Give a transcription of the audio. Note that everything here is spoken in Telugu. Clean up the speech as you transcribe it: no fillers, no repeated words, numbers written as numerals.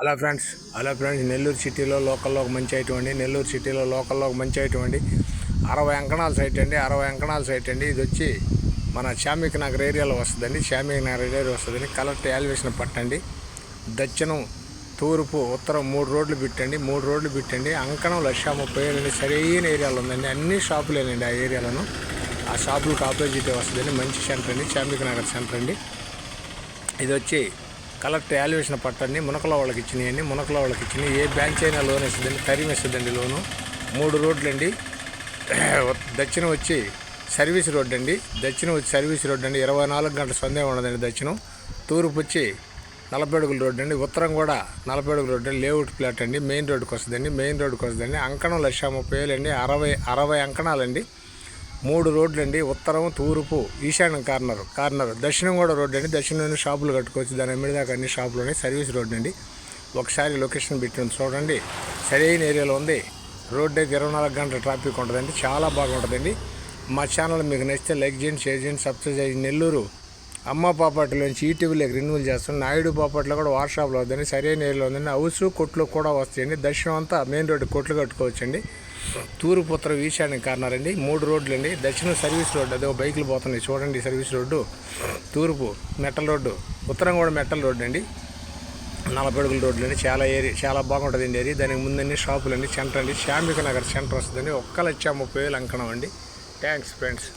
హలో ఫ్రెండ్స్ నెల్లూరు సిటీలో లోకల్లో ఒక మంచి ఐటమ్ అండి. నెల్లూరు సిటీలో లోకల్లో ఒక మంచి ఐటమ్ అండి. 60 అంకణాల సైట్ అండి. 60 అంకణాల సైట్ అండి. ఇది వచ్చి మన శామిక్ నగర్ ఏరియాలో వస్తుందండి. శామిక్ నగర్ ఏరియాలో వస్తుందండి. కలెక్టర్ యాలివేషన్ పట్టండి. దక్షిణం, తూర్పు, ఉత్తరం 3 రోడ్లు పెట్టండి. 3 రోడ్లు పెట్టండి. అంకణం 1,30,000 అండి. సరైన ఏరియాలో ఉందండి. అన్ని షాపులేనండి ఆ ఏరియాలను. ఆ షాపులకు ఆపోజిట్ వస్తుందండి. మంచి సెంటర్ అండి. శామిక్ నగర్ సెంటర్ అండి. ఇది వచ్చి కలెక్టర్ యాలివేషన్ పట్టండి. మునకల వాళ్ళకి ఇచ్చినాయండి. మునకల వాళ్ళకి ఇచ్చినాయి. ఏ బ్యాంక్ అయినా లోన్ ఇస్తుందండి. కరీం ఇస్తుందండి లోను. 3 రోడ్లు అండి. దక్షిణం వచ్చి సర్వీస్ రోడ్ అండి. దక్షిణం వచ్చి సర్వీస్ రోడ్ అండి. 24 గంటల సందేహం ఉండదండి దక్షిణం. తూర్పు వచ్చి 40 అడుగుల రోడ్డు అండి. ఉత్తరం కూడా 40 అడుగుల రోడ్డు అండి. లేఅవుట్ ప్లాట్ అండి. మెయిన్ రోడ్డుకి వస్తుందండి. అంకణం 1,30,000 అండి. 60 అంకణాలండి. 3 రోడ్లు అండి. ఉత్తరం, తూర్పు, ఈశాన్యం కార్నర్ దక్షిణం కూడా రోడ్డు అండి. దక్షిణం షాపులు కట్టుకోవచ్చు. దాని ఎమ్మిడిదాకా అన్ని షాపులు సర్వీస్ రోడ్డు అండి. ఒకసారి లొకేషన్ పెట్టి చూడండి. సరైన ఏరియాలో ఉంది. రోడ్డు అయితే 24 గంటల ట్రాఫిక్ ఉంటుందండి. చాలా బాగుంటుందండి. మా ఛానల్ మీకు నచ్చితే లైక్ చేయండి, షేర్ చేయండి, సబ్స్క్రైబ్ చేయండి. నెల్లూరు అమ్మ పాపాటిలోంచి ఈటీవీలోకి రెన్యూవల్ చేస్తాం. నాయుడు పాపాటిలో కూడా వాట్సాప్లో వద్దండి. సరైన ఏరియాలో ఉందండి. హౌస్ కొట్లు కూడా వస్తాయండి. దక్షిణం అంతా మెయిన్ రోడ్డు కొట్లు కట్టుకోవచ్చండి. తూర్పు, ఉత్తరం, ఈశాన్యం కార్నర్ అండి. 3 రోడ్లు అండి. దక్షిణం సర్వీస్ రోడ్డు, అదే బైకులు పోతున్నాయి చూడండి. Service road. తూర్పు మెటల్ రోడ్డు, ఉత్తరం కూడా మెటల్ రోడ్డు అండి. 40 అడుగుల రోడ్లు అండి. చాలా బాగుంటుందండి ఏరియా. దానికి ముందండి షాపులు అండి. సెంటర్ అండి. శామిక్ నగర్ సెంటర్ వస్తుందండి. 1,30,000 అంకణం అండి. Thanks friends.